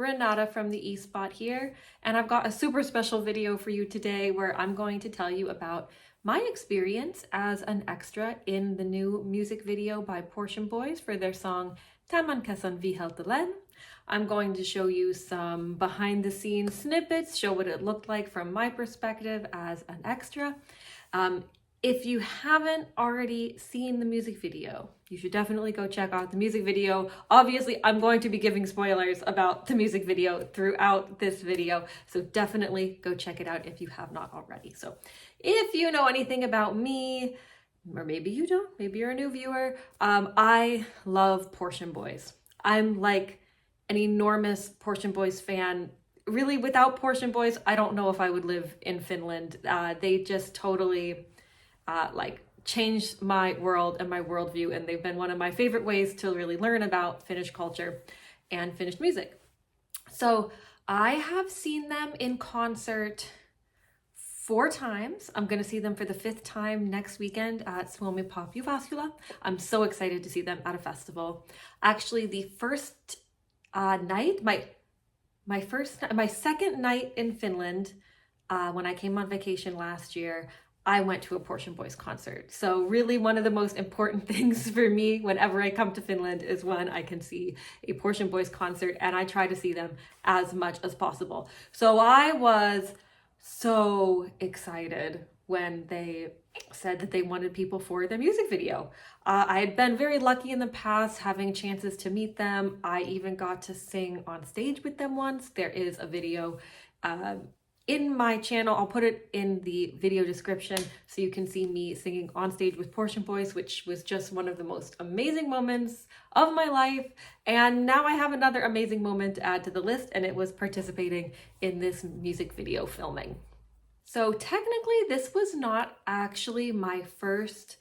Renata from the eSpot here, and I've got a super special video for you today where I'm going to tell you about my experience as an extra in the new music video by Portion Boys for their song Tämän, kesän, viheltelen. I'm going to show you some behind the scenes snippets, show what it looked like from my perspective as an extra. If you haven't already seen the music video, you should definitely go check out the music video. Obviously, I'm going to be giving spoilers about the music video throughout this video, so definitely go check it out if you have not already. So if you know anything about me, or maybe you don't, maybe you're a new viewer, I love Portion Boys. I'm like an enormous Portion Boys fan. Really, without Portion Boys, I don't know if I would live in Finland. They just totally changed my world and my worldview, and they've been one of my favorite ways to really learn about Finnish culture and Finnish music. So I have seen them in concert 4 times. I'm going to see them for the 5th time next weekend at Suomi Pop Jyväskylä. I'm so excited to see them at a festival. Actually, the first night, my second night in Finland, when I came on vacation last year, I went to a Portion Boys concert. So really one of the most important things for me whenever I come to Finland is when I can see a Portion Boys concert, and I try to see them as much as possible. So I was so excited when they said that they wanted people for their music video. I had been very lucky in the past having chances to meet them. I even got to sing on stage with them once. There is a video in my channel. I'll put it in the video description so you can see me singing on stage with Portion Boys, which was just one of the most amazing moments of my life. And now I have another amazing moment to add to the list, and it was participating in this music video filming. So technically this was not actually my first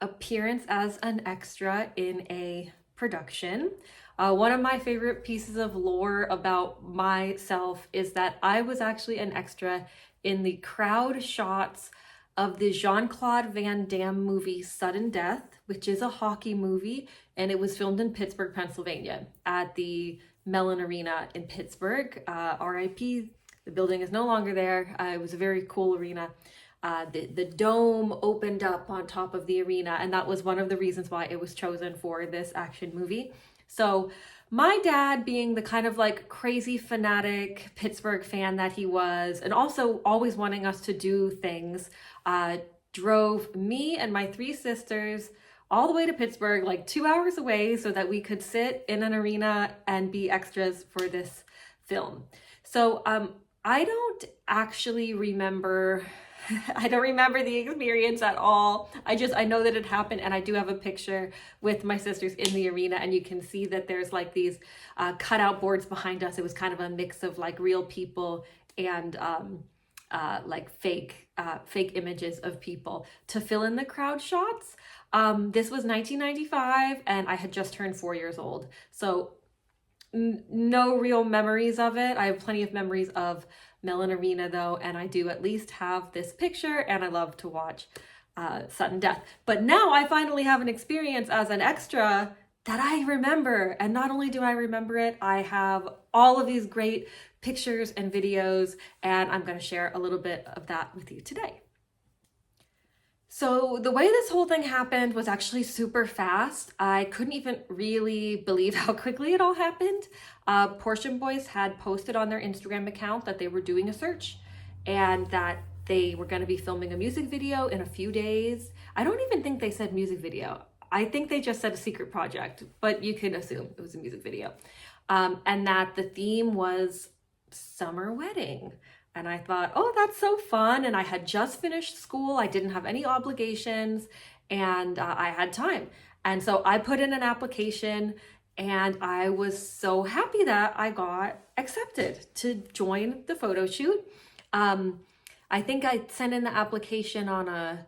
appearance as an extra in a production. One of my favorite pieces of lore about myself is that I was actually an extra in the crowd shots of the Jean-Claude Van Damme movie Sudden Death, which is a hockey movie, and it was filmed in Pittsburgh, Pennsylvania at the Mellon Arena in Pittsburgh. RIP, the building is no longer there. It was a very cool arena. The dome opened up on top of the arena, and that was one of the reasons why it was chosen for this action movie. So my dad, being the kind of like crazy fanatic Pittsburgh fan that he was, and also always wanting us to do things, drove me and my 3 sisters all the way to Pittsburgh, like 2 hours away, so that we could sit in an arena and be extras for this film. So I don't actually remember I don't remember the experience at all. I know that it happened, and I do have a picture with my sisters in the arena, and you can see that there's like these cutout boards behind us. It was kind of a mix of like real people and like fake images of people to fill in the crowd shots. This was 1995, and I had just turned 4 years old. So no real memories of it. I have plenty of memories of Mellon Arena though, and I do at least have this picture, and I love to watch Sudden Death. But now I finally have an experience as an extra that I remember, and not only do I remember it, I have all of these great pictures and videos, and I'm going to share a little bit of that with you today. So the way this whole thing happened was actually super fast. I couldn't even really believe how quickly it all happened. Portion Boys had posted on their Instagram account that they were doing a search and that they were going to be filming a music video in a few days. I don't even think they said music video. I think they just said a secret project, but you can assume it was a music video. And that the theme was summer wedding. And I thought, oh, that's so fun. And I had just finished school. I didn't have any obligations, and I had time. And so I put in an application, and I was so happy that I got accepted to join the photo shoot. I think I sent in the application on a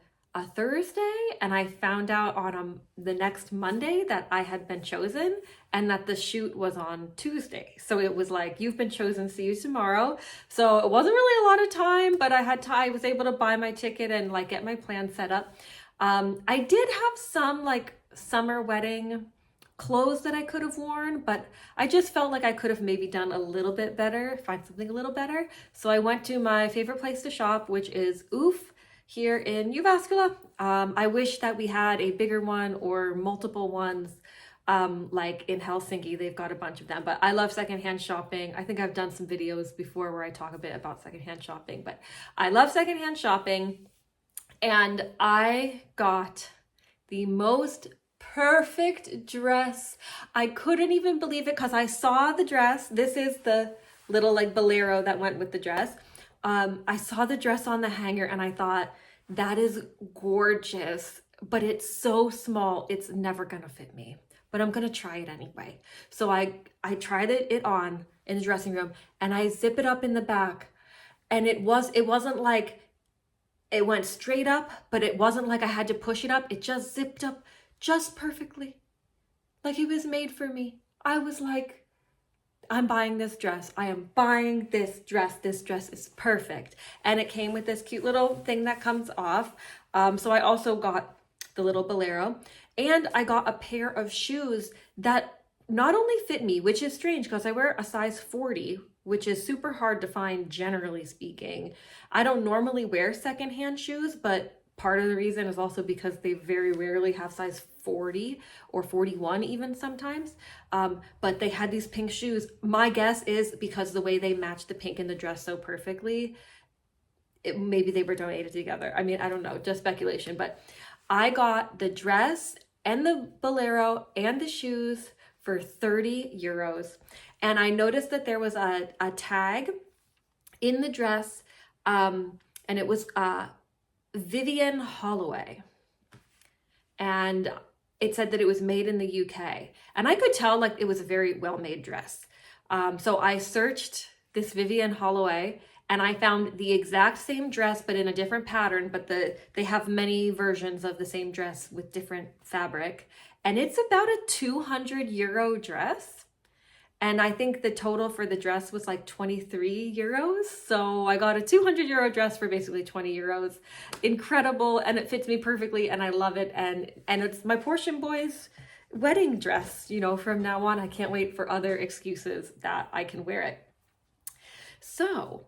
Thursday, and I found out on the next Monday that I had been chosen, and that the shoot was on Tuesday. So it was like, you've been chosen, see you tomorrow. So it wasn't really a lot of time, but I was able to buy my ticket and like get my plan set up. I did have some like summer wedding clothes that I could have worn, but I just felt like I could have maybe done a little bit better, find something a little better. So I went to my favorite place to shop, which is Oof here in Jyväskylä. I wish that we had a bigger one or multiple ones. Like in Helsinki, they've got a bunch of them, but I love secondhand shopping. I think I've done some videos before where I talk a bit about secondhand shopping, but I love secondhand shopping. And I got the most perfect dress. I couldn't even believe it because I saw the dress. This is the little like bolero that went with the dress. I saw the dress on the hanger and I thought, that is gorgeous, but it's so small, it's never gonna fit me. But I'm gonna try it anyway. So I tried it on in the dressing room and I zip it up in the back, and it wasn't like it went straight up, but it wasn't like I had to push it up. It just zipped up just perfectly. Like it was made for me. I was like, I'm buying this dress. I am buying this dress. This dress is perfect. And it came with this cute little thing that comes off. So I also got the little bolero, and I got a pair of shoes that not only fit me, which is strange because I wear a size 40, which is super hard to find generally speaking. I don't normally wear secondhand shoes, but part of the reason is also because they very rarely have size 40 or 41 even sometimes. But they had these pink shoes. My guess is because the way they matched the pink in the dress so perfectly, maybe they were donated together. I mean, I don't know, just speculation, but I got the dress and the bolero and the shoes for 30 euros. And I noticed that there was a tag in the dress, and it was Vivian Holloway. And it said that it was made in the UK. And I could tell like it was a very well-made dress. So I searched this Vivian Holloway and I found the exact same dress, but in a different pattern, but they have many versions of the same dress with different fabric. And it's about a 200 euro dress. And I think the total for the dress was like 23 euros. So I got a 200 euro dress for basically 20 euros. Incredible. And it fits me perfectly and I love it. And it's my Portion Boys wedding dress, you know, from now on. I can't wait for other excuses that I can wear it. So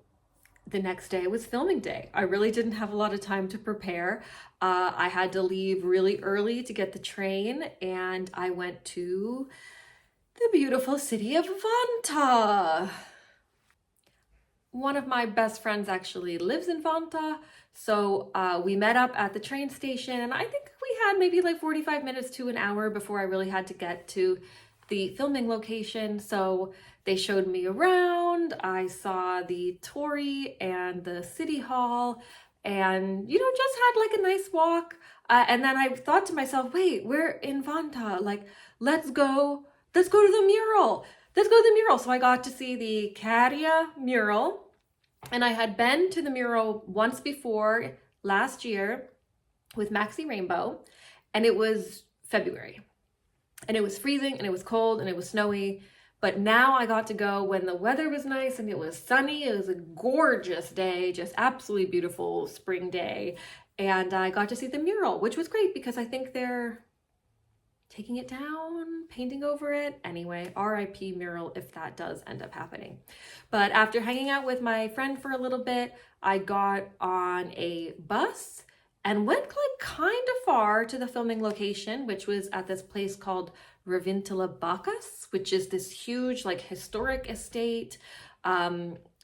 the next day was filming day. I really didn't have a lot of time to prepare. I had to leave really early to get the train, and I went to the beautiful city of Vantaa. One of my best friends actually lives in Vantaa, so we met up at the train station, and I think we had maybe like 45 minutes to an hour before I really had to get to the filming location. So they showed me around. I saw the Torii and the city hall, and you know, just had like a nice walk. And then I thought to myself, wait, we're in Vantaa. Like, let's go to the mural. Let's go to the mural. So I got to see the Kärja mural, and I had been to the mural once before last year with Maxi Rainbow, and it was February. And it was freezing and it was cold and it was snowy. But now I got to go when the weather was nice and it was sunny. It was a gorgeous day, just absolutely beautiful spring day. And I got to see the mural, which was great because I think they're taking it down, painting over it. Anyway, RIP mural if that does end up happening. But after hanging out with my friend for a little bit, I got on a bus and went like kind of far to the filming location, which was at this place called Ravintila Bakas, which is this huge like historic estate,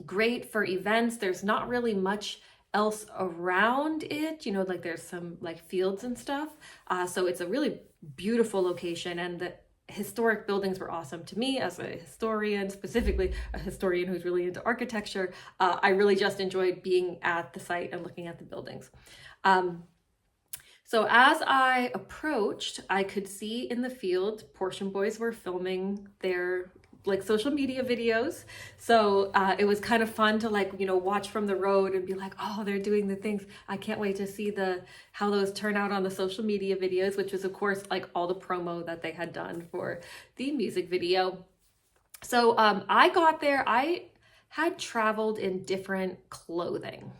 great for events. There's not really much else around it, you know, like there's some like fields and stuff. So it's a really beautiful location, and the historic buildings were awesome to me as a historian, specifically a historian who's really into architecture. I really just enjoyed being at the site and looking at the buildings. So as I approached, I could see in the field, Portion Boys were filming their like social media videos. So it was kind of fun to like, you know, watch from the road and be like, oh, they're doing the things. I can't wait to see how those turn out on the social media videos, which was of course like all the promo that they had done for the music video. So I got there, I had traveled in different clothing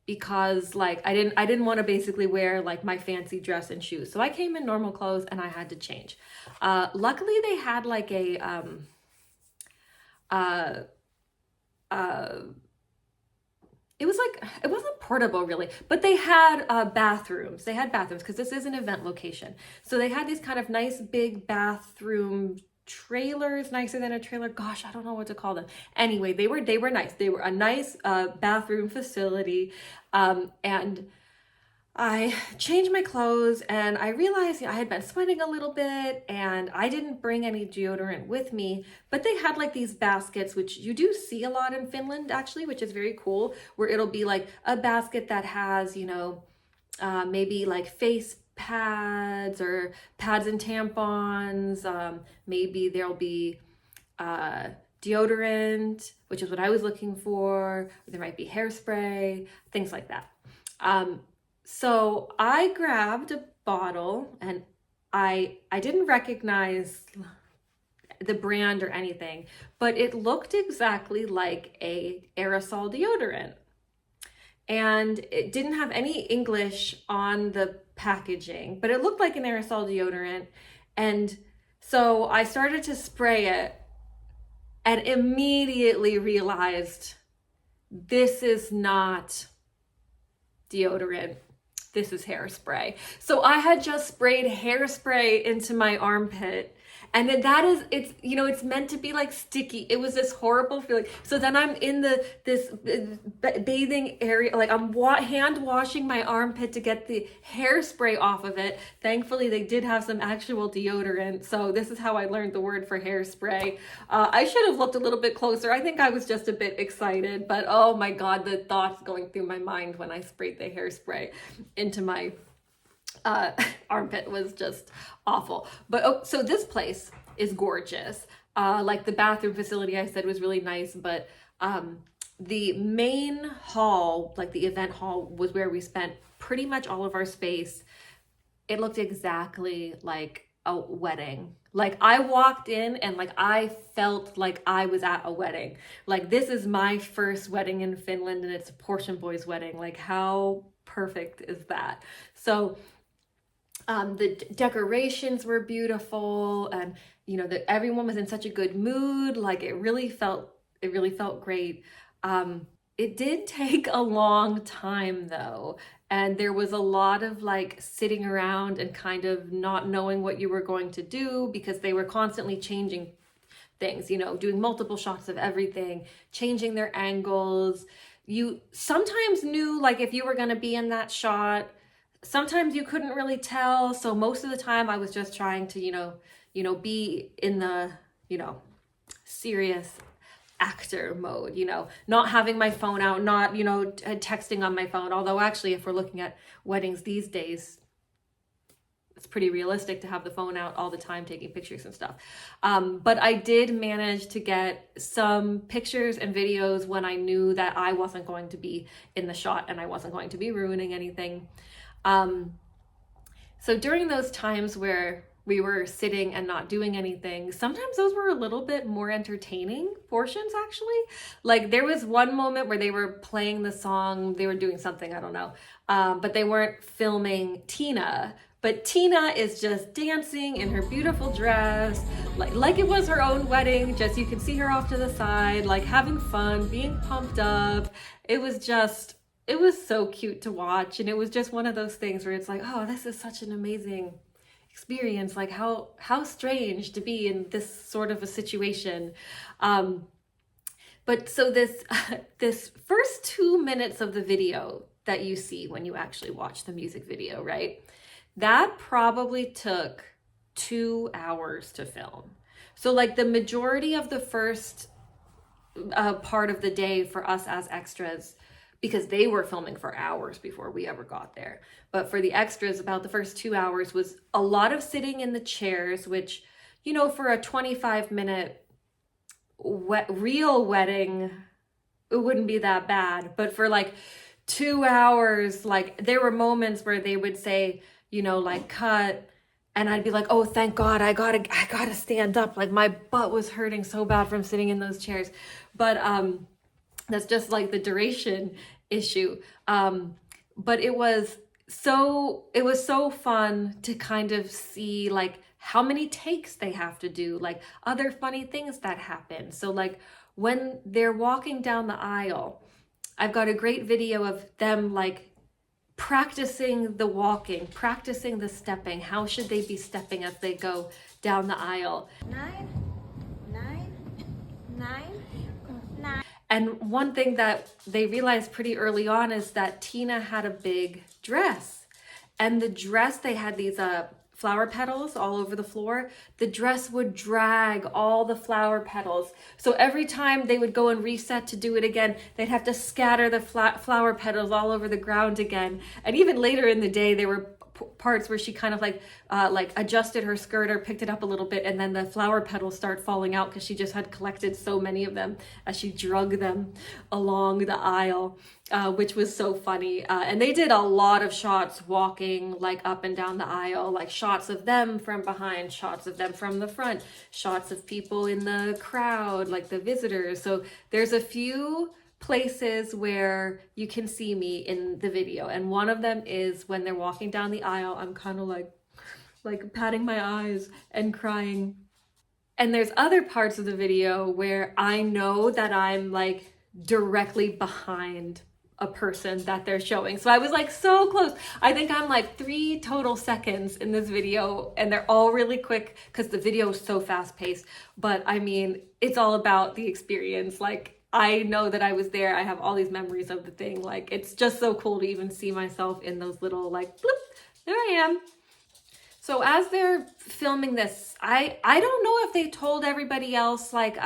because like I didn't want to basically wear like my fancy dress and shoes. So I came in normal clothes and I had to change. Luckily they had like a uh it was like, it wasn't portable really, but they had bathrooms. They had bathrooms because this is an event location. So they had these kind of nice big bathroom trailers, nicer than a trailer. Gosh, I don't know what to call them. Anyway, they were nice. They were a nice bathroom facility. And I changed my clothes and I realized, I had been sweating a little bit and I didn't bring any deodorant with me, but they had like these baskets, which you do see a lot in Finland actually, which is very cool, where it'll be like a basket that has, maybe like face pads or pads and tampons. Maybe there'll be deodorant, which is what I was looking for. There might be hairspray, things like that. So I grabbed a bottle and I didn't recognize the brand or anything, but it looked exactly like a aerosol deodorant. And it didn't have any English on the packaging, but it looked like an aerosol deodorant. And so I started to spray it and immediately realized this is not deodorant. This is hairspray. So I had just sprayed hairspray into my armpit. And then it's meant to be like sticky. It was this horrible feeling. So then I'm in this bathing area, like I'm hand washing my armpit to get the hairspray off of it. Thankfully, they did have some actual deodorant. So this is how I learned the word for hairspray. I should have looked a little bit closer. I think I was just a bit excited, but oh my God, the thoughts going through my mind when I sprayed the hairspray into my armpit was just awful. But so this place is gorgeous. Like the bathroom facility I said was really nice, but the main hall, like the event hall, was where we spent pretty much all of our space. It looked exactly like a wedding. Like I walked in and like I felt like I was at a wedding. Like this is my first wedding in Finland and it's a Portion Boys wedding. Like how perfect is that? So the decorations were beautiful and that everyone was in such a good mood. Like it really felt great. It did take a long time though. And there was a lot of like sitting around and kind of not knowing what you were going to do because they were constantly changing things, doing multiple shots of everything, changing their angles. You sometimes knew like if you were going to be in that shot. Sometimes you couldn't really tell. So most of the time I was just trying to, be in the, serious actor mode, not having my phone out, not, texting on my phone. Although actually, if we're looking at weddings these days, it's pretty realistic to have the phone out all the time, taking pictures and stuff. But I did manage to get some pictures and videos when I knew that I wasn't going to be in the shot and I wasn't going to be ruining anything. So during those times where we were sitting and not doing anything, sometimes those were a little bit more entertaining portions actually. Like there was one moment where they were playing the song, they were doing something, I don't know, but they weren't filming Tina. But Tina is just dancing in her beautiful dress, like it was her own wedding, just you can see her off to the side, like having fun, being pumped up. It was so cute to watch. And it was just one of those things where it's like, oh, this is such an amazing experience. Like how strange to be in this sort of a situation. But so this first 2 minutes of the video that you see when you actually watch the music video, right? That probably took 2 hours to film. So like the majority of the first part of the day for us as extras, because they were filming for hours before we ever got there. But for the extras, about the first 2 hours was a lot of sitting in the chairs, which, for a 25-minute real wedding, it wouldn't be that bad. But for like 2 hours, like there were moments where they would say, like cut. And I'd be like, oh, thank God, I gotta stand up. Like my butt was hurting so bad from sitting in those chairs. But That's just like the duration issue. But it was so fun to kind of see like how many takes they have to do, like other funny things that happen. So like when they're walking down the aisle, I've got a great video of them like practicing the walking, practicing the stepping. How should they be stepping as they go down the aisle? 9, 9, 9. And one thing that they realized pretty early on is that Tina had a big dress. And the dress, they had these flower petals all over the floor. The dress would drag all the flower petals. So every time they would go and reset to do it again, they'd have to scatter the flower petals all over the ground again. And even later in the day, there were parts where she kind of like adjusted her skirt or picked it up a little bit, and then the flower petals start falling out because she just had collected so many of them as she drug them along the aisle, which was so funny. And they did a lot of shots walking like up and down the aisle, like shots of them from behind, shots of them from the front, shots of people in the crowd, like the visitors. So there's a few places where you can see me in the video, and one of them is when they're walking down the aisle. I'm kind of like patting my eyes and crying. And there's other parts of the video where I know that I'm like directly behind a person that they're showing. So I was like so close. I think I'm like 3 total seconds in this video, and they're all really quick because the video is so fast paced. But I mean, it's all about the experience. Like, I know that I was there. I have all these memories of the thing. Like, it's just so cool to even see myself in those little like, bloop, there I am. So as they're filming this, I don't know if they told everybody else like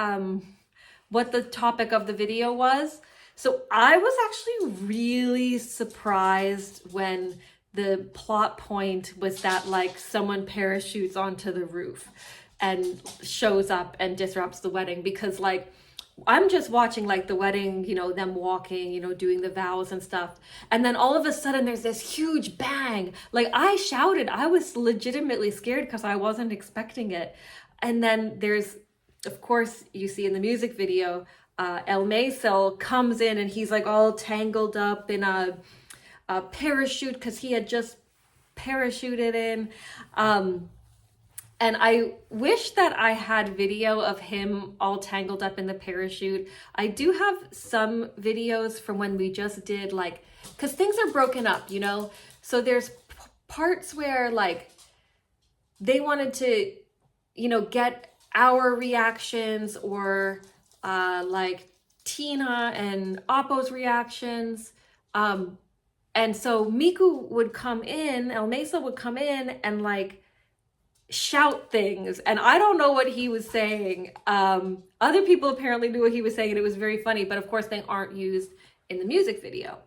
what the topic of the video was. So I was actually really surprised when the plot point was that like someone parachutes onto the roof and shows up and disrupts the wedding, because like I'm just watching like the wedding, you know, them walking, you know, doing the vows and stuff. And then all of a sudden there's this huge bang. Like I shouted, I was legitimately scared because I wasn't expecting it. And then there's, of course, you see in the music video, El Maisel comes in and he's like all tangled up in a parachute because he had just parachuted in. And I wish that I had video of him all tangled up in the parachute. I do have some videos from when we just did like, because things are broken up, you know? So there's parts where like they wanted to, you know, get our reactions or like Tina and Oppo's reactions. And so Miku would come in, El Mesa would come in and like shout things, and I don't know what he was saying. Other people apparently knew what he was saying, and it was very funny, but of course they aren't used in the music video.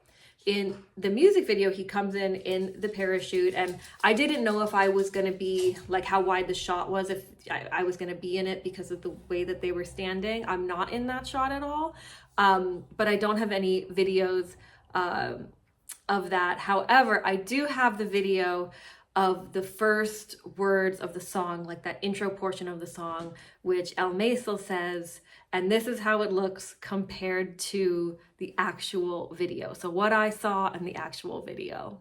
In the music video, he comes in the parachute, and I didn't know if I was going to be like how wide the shot was, if I was going to be in it because of the way that they were standing. I'm not in that shot at all, but I don't have any videos of that. However, I do have the video of the first words of the song, like that intro portion of the song, which El Maisel says, and this is how it looks compared to the actual video. So what I saw in the actual video.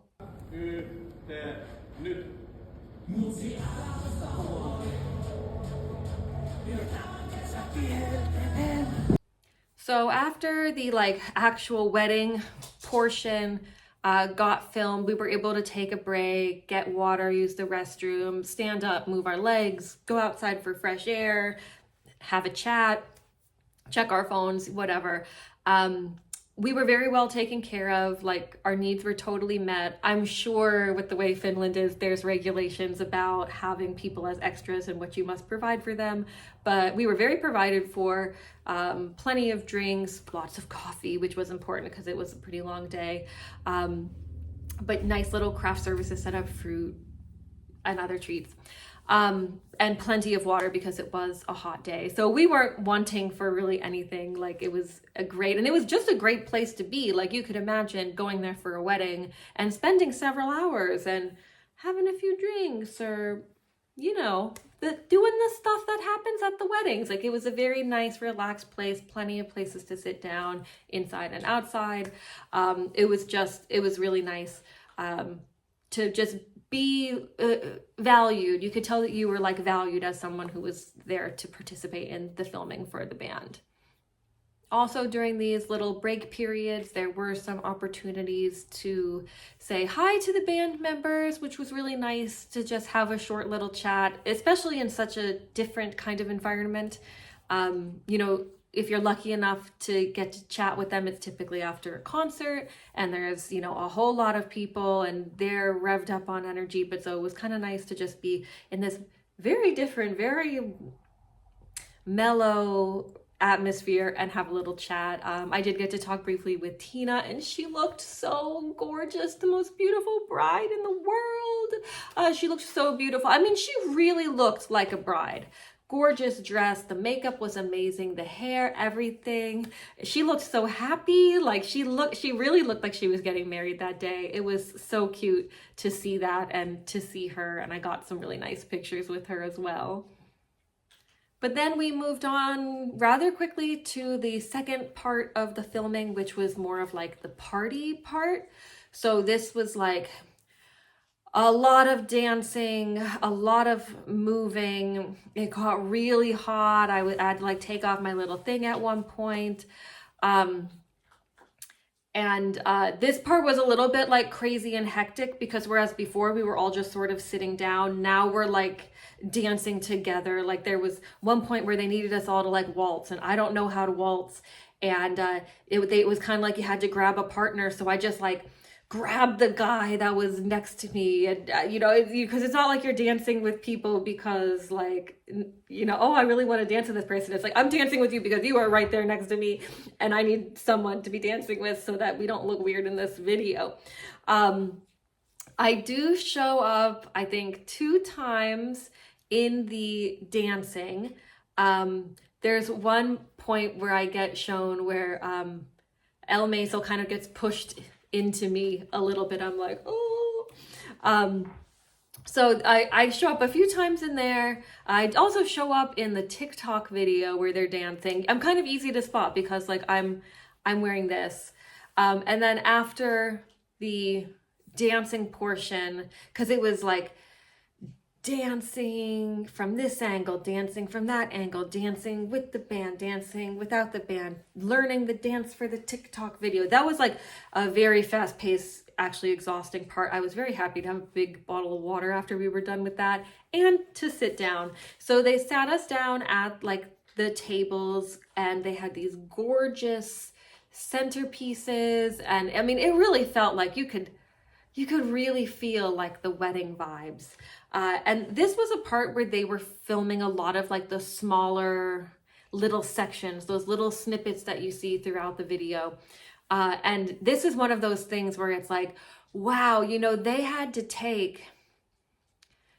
So after the like actual wedding portion got filmed, we were able to take a break, get water, use the restroom, stand up, move our legs, go outside for fresh air, have a chat, check our phones, whatever. We were very well taken care of. Like, our needs were totally met. I'm sure with the way Finland is, there's regulations about having people as extras and what you must provide for them. But we were very provided for, plenty of drinks, lots of coffee, which was important because it was a pretty long day. But nice little craft services set up, fruit and other treats. And plenty of water because it was a hot day. So we weren't wanting for really anything. Like, it was and it was just a great place to be. Like, you could imagine going there for a wedding and spending several hours and having a few drinks or, you know, doing the stuff that happens at the weddings. Like, it was a very nice, relaxed place, plenty of places to sit down inside and outside. It was really nice to just be valued. You could tell that you were like valued as someone who was there to participate in the filming for the band. Also, during these little break periods, there were some opportunities to say hi to the band members, which was really nice to just have a short little chat, especially in such a different kind of environment. You know, if you're lucky enough to get to chat with them, it's typically after a concert and there's, you know, a whole lot of people and they're revved up on energy. But so it was kind of nice to just be in this very different, very mellow atmosphere and have a little chat. I did get to talk briefly with Tina, and she looked so gorgeous, the most beautiful bride in the world. She looked so beautiful. I mean, she really looked like a bride. Gorgeous dress, the makeup was amazing, the hair, everything. She looked so happy. Like, she really looked like she was getting married that day. It was so cute to see that and to see her, and I got some really nice pictures with her as well. But then we moved on rather quickly to the second part of the filming, which was more of like the party part. So this was like a lot of dancing, a lot of moving. It got really hot. I had to like take off my little thing at one point. This part was a little bit like crazy and hectic, because whereas before we were all just sort of sitting down, now we're like dancing together. Like, there was one point where they needed us all to like waltz, and I don't know how to waltz, and it was kind of like you had to grab a partner. So I just like grabbed the guy that was next to me, and you know, because it's not like you're dancing with people because, like, you know, oh, I really want to dance with this person. It's like, I'm dancing with you because you are right there next to me and I need someone to be dancing with so that we don't look weird in this video. I do show up, I think, 2 times in the dancing. There's one point where I get shown where El Maisel kind of gets pushed into me a little bit. I'm like, oh. So I show up a few times in there. I also show up in the TikTok video where they're dancing. I'm kind of easy to spot because, like, I'm wearing this. And then after the dancing portion, because it was like dancing from this angle, dancing from that angle, dancing with the band, dancing without the band, learning the dance for the TikTok video. That was like a very fast-paced, actually exhausting part. I was very happy to have a big bottle of water after we were done with that and to sit down. So they sat us down at like the tables, and they had these gorgeous centerpieces, and I mean, it really felt like you could really feel like the wedding vibes. And this was a part where they were filming a lot of like the smaller little sections, those little snippets that you see throughout the video. And this is one of those things where it's like, wow, you know, they had to take,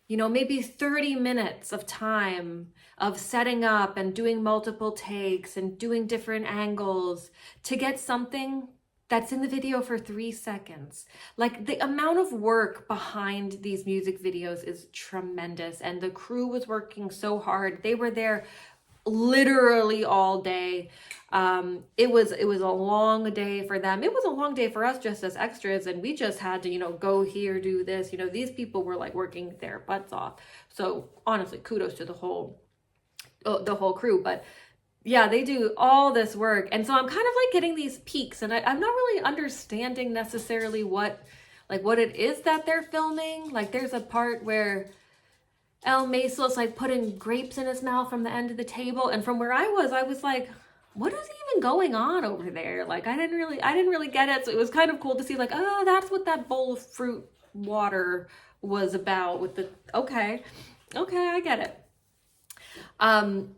you know, maybe 30 minutes of time of setting up and doing multiple takes and doing different angles to get something that's in the video for 3 seconds. Like, the amount of work behind these music videos is tremendous, and the crew was working so hard. They were there literally all day. It was a long day for them. It was a long day for us just as extras, and we just had to, you know, go here, do this. You know, these people were like working their butts off. So honestly, kudos to the whole crew. But yeah, they do all this work. And so I'm kind of like getting these peaks, and I'm not really understanding necessarily what it is that they're filming. Like, there's a part where El Maisel is like putting grapes in his mouth from the end of the table. And from where I was like, what is even going on over there? Like, I didn't really get it. So it was kind of cool to see, like, oh, that's what that bowl of fruit water was about with the, okay, I get it.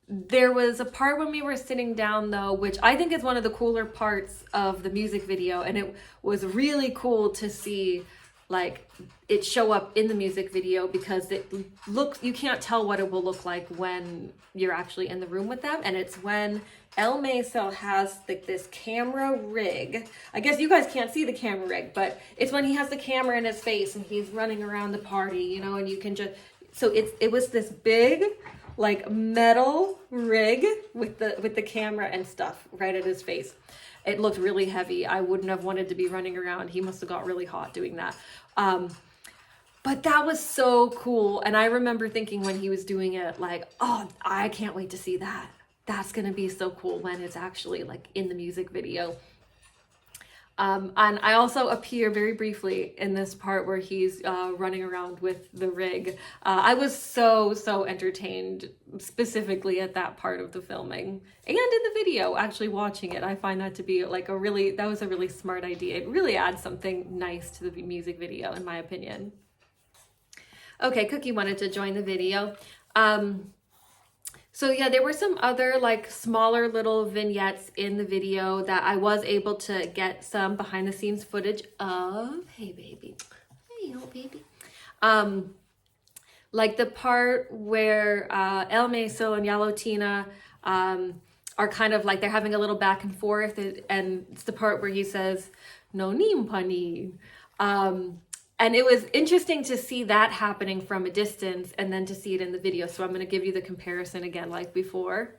There was a part when we were sitting down, though, which I think is one of the cooler parts of the music video, and it was really cool to see like it show up in the music video, because it looks, you can't tell what it will look like when you're actually in the room with them. And it's when El Maisel has like this camera rig. I guess you guys can't see the camera rig, but it's when he has the camera in his face and he's running around the party, you know, and you can just, So it was this big like metal rig with the camera and stuff right at his face. It looked really heavy. I wouldn't have wanted to be running around. He must have got really hot doing that. But that was so cool. And I remember thinking when he was doing it, like, oh, I can't wait to see that. That's going to be so cool when it's actually like in the music video. And I also appear very briefly in this part where he's running around with the rig. I was so entertained specifically at that part of the filming and in the video, actually watching it. I find that to be like that was a really smart idea. It really adds something nice to the music video, in my opinion. Okay, Cookie wanted to join the video. So yeah, there were some other like smaller little vignettes in the video that I was able to get some behind the scenes footage of. Hey baby, hey little baby. Like the part where El Meso and Yalotina are kind of like they're having a little back and forth, and it's the part where he says, "No nim pani." And it was interesting to see that happening from a distance and then to see it in the video. So I'm going to give you the comparison again like before.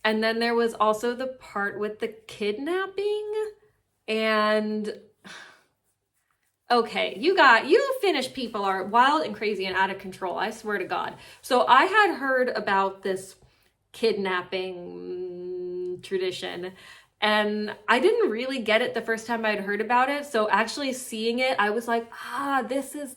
And then there was also the part with the kidnapping and... Okay, you Finnish people are wild and crazy and out of control, I swear to God. So I had heard about this kidnapping tradition and I didn't really get it the first time I'd heard about it. So actually seeing it, I was like, this is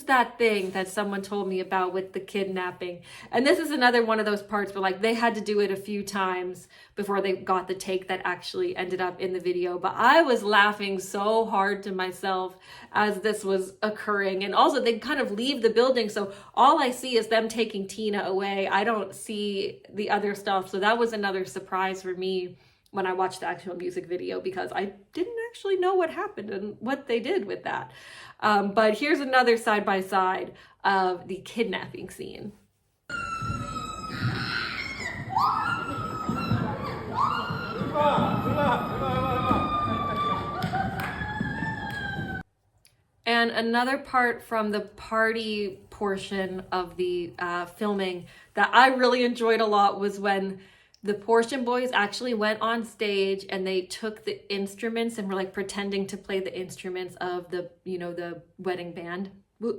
that thing that someone told me about with the kidnapping. And this is another one of those parts where like they had to do it a few times before they got the take that actually ended up in the video. But I was laughing so hard to myself as this was occurring. And also they kind of leave the building. So all I see is them taking Tina away. I don't see the other stuff. So that was another surprise for me when I watched the actual music video, because I didn't actually know what happened and what they did with that. But here's another side-by-side of the kidnapping scene. And another part from the party portion of the filming that I really enjoyed a lot was when the Portion Boys actually went on stage and they took the instruments and were like pretending to play the instruments of the, the wedding band.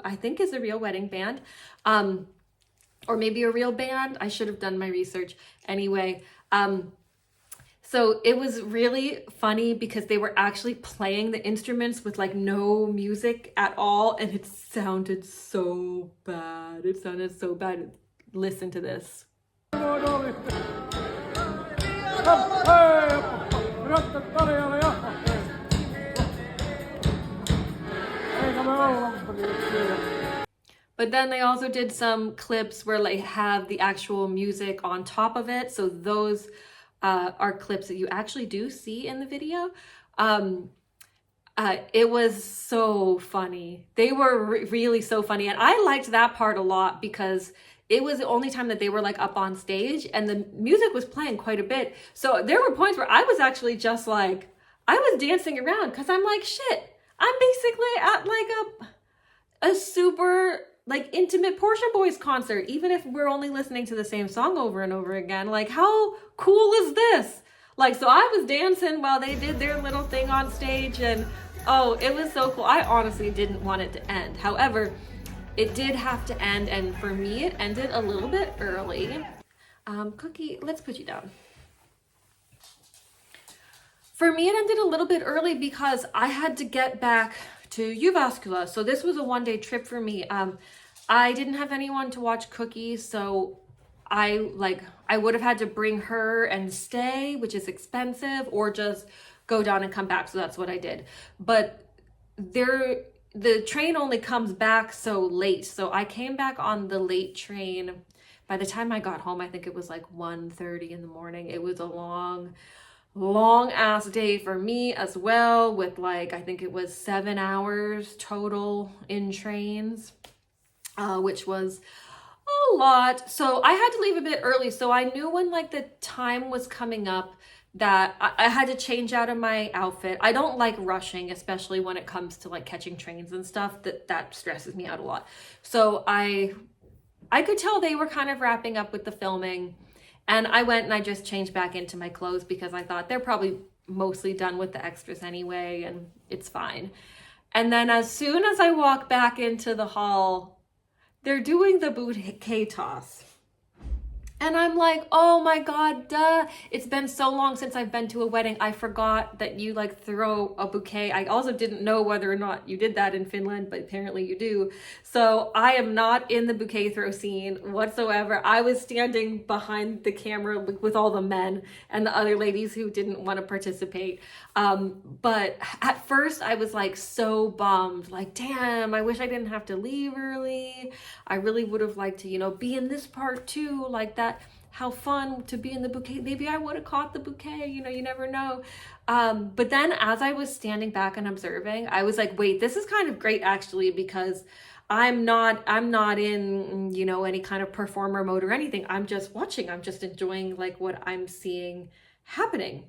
I think is a real wedding band, or maybe a real band. I should have done my research anyway. So it was really funny because they were actually playing the instruments with like no music at all. And it sounded so bad. It sounded so bad. Listen to this. But then they also did some clips where they have the actual music on top of it. So those are clips that you actually do see in the video. It was so funny. They were really so funny. And I liked that part a lot because it was the only time that they were like up on stage and the music was playing quite a bit. So there were points where I was actually just like, I was dancing around because I'm like, shit, I'm basically at like a super like intimate Portia Boys concert, even if we're only listening to the same song over and over again. Like, how cool is this? Like, so I was dancing while they did their little thing on stage and oh, it was so cool. I honestly didn't want it to end. However, it did have to end, and for me, it ended a little bit early. Cookie, let's put you down. For me, it ended a little bit early because I had to get back to Jyväskylä. So this was a one-day trip for me. I didn't have anyone to watch Cookie, so I would have had to bring her and stay, which is expensive, or just go down and come back. So that's what I did. But the train only comes back so late. So I came back on the late train. By the time I got home, I think it was like 1:30 in the morning. It was a long ass day for me as well, with like, I think it was 7 hours total in trains. which was a lot. So I had to leave a bit early. So I knew when like the time was coming up that I had to change out of my outfit. I don't like rushing, especially when it comes to like catching trains and stuff. That stresses me out a lot. So I could tell they were kind of wrapping up with the filming, and I went and I just changed back into my clothes because I thought they're probably mostly done with the extras anyway, and it's fine. And then as soon as I walk back into the hall, they're doing the bouquet toss. And I'm like, oh my God, duh. It's been so long since I've been to a wedding. I forgot that you like throw a bouquet. I also didn't know whether or not you did that in Finland, but apparently you do. So I am not in the bouquet throw scene whatsoever. I was standing behind the camera with all the men and the other ladies who didn't want to participate. But at first I was like so bummed, like, damn, I wish I didn't have to leave early. I really would have liked to, you know, be in this part too, like that. How fun to be in the bouquet. Maybe I would have caught the bouquet, you know, you never know. But then as I was standing back and observing, I was like, wait, this is kind of great actually, because I'm not in, you know, any kind of performer mode or anything. I'm just watching. I'm just enjoying like what I'm seeing happening.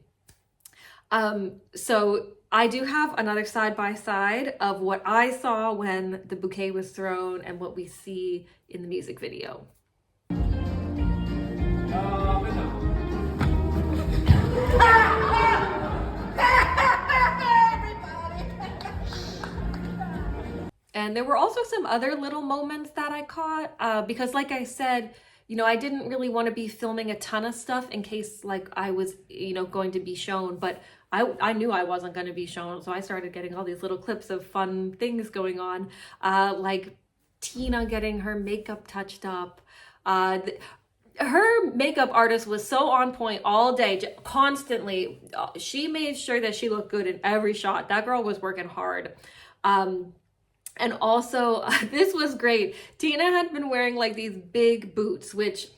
So I do have another side by side of what I saw when the bouquet was thrown and what we see in the music video. And there were also some other little moments that I caught because like I said, you know, I didn't really want to be filming a ton of stuff in case like I was, you know, going to be shown, but I knew I wasn't going to be shown. So I started getting all these little clips of fun things going on, like Tina getting her makeup touched up. Her makeup artist was so on point all day, constantly. She made sure that she looked good in every shot. That girl was working hard. And also, this was great. Tina had been wearing like these big boots, which,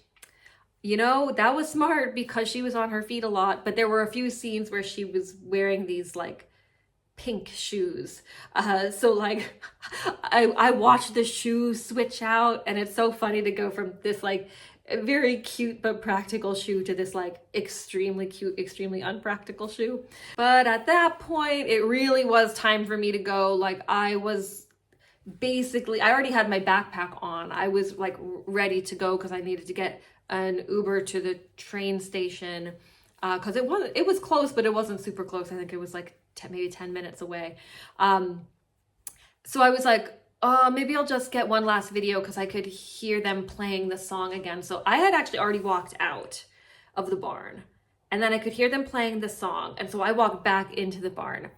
you know, that was smart because she was on her feet a lot. But there were a few scenes where she was wearing these like pink shoes. So like, I watched the shoes switch out, and it's so funny to go from this like very cute but practical shoe to this like extremely cute, extremely unpractical shoe. But at that point, it really was time for me to go. Like I already had my backpack on. I was like ready to go because I needed to get an Uber to the train station because it was close, but it wasn't super close. I think it was like maybe 10 minutes away. So I was like, maybe I'll just get one last video because I could hear them playing the song again. So I had actually already walked out of the barn, and then I could hear them playing the song. And so I walked back into the barn,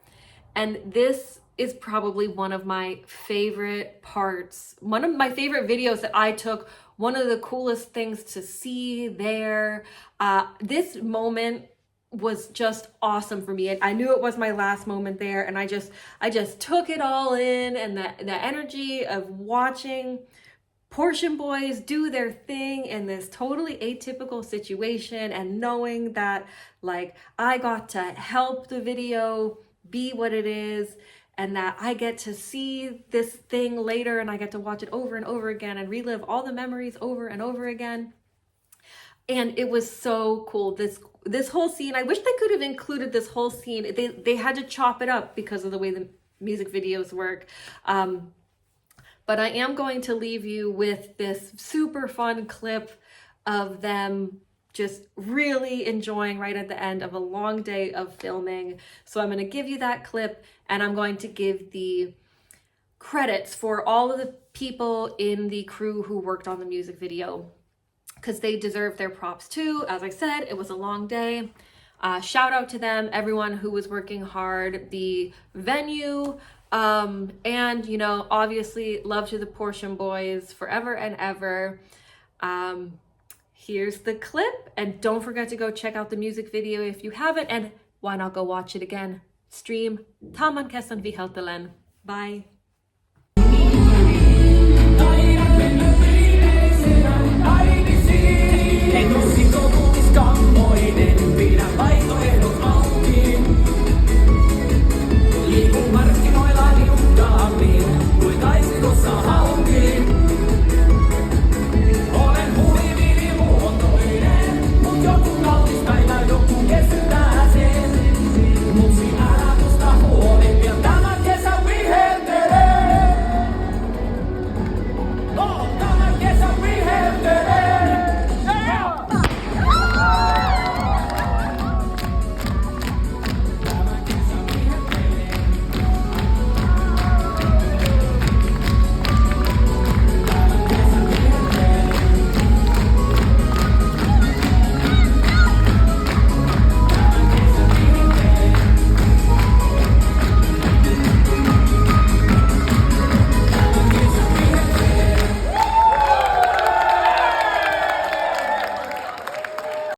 and this is probably one of my favorite parts, one of my favorite videos that I took, one of the coolest things to see there. This moment was just awesome for me. And I knew it was my last moment there, and I just took it all in, and the energy of watching Portion Boys do their thing in this totally atypical situation, and knowing that like I got to help the video be what it is, and that I get to see this thing later, and I get to watch it over and over again and relive all the memories over and over again. And it was so cool. This whole scene, I wish they could have included this whole scene. They had to chop it up because of the way the music videos work. But I am going to leave you with this super fun clip of them just really enjoying right at the end of a long day of filming. So I'm going to give you that clip, and I'm going to give the credits for all of the people in the crew who worked on the music video, because they deserve their props too. As I said, it was a long day. Shout out to them, everyone who was working hard, the venue, and, you know, obviously love to the Portion Boys forever and ever. Here's the clip, and don't forget to go check out the music video if you haven't, and why not go watch it again? Stream Tämän, kesän, viheltelen. Bye. Hey,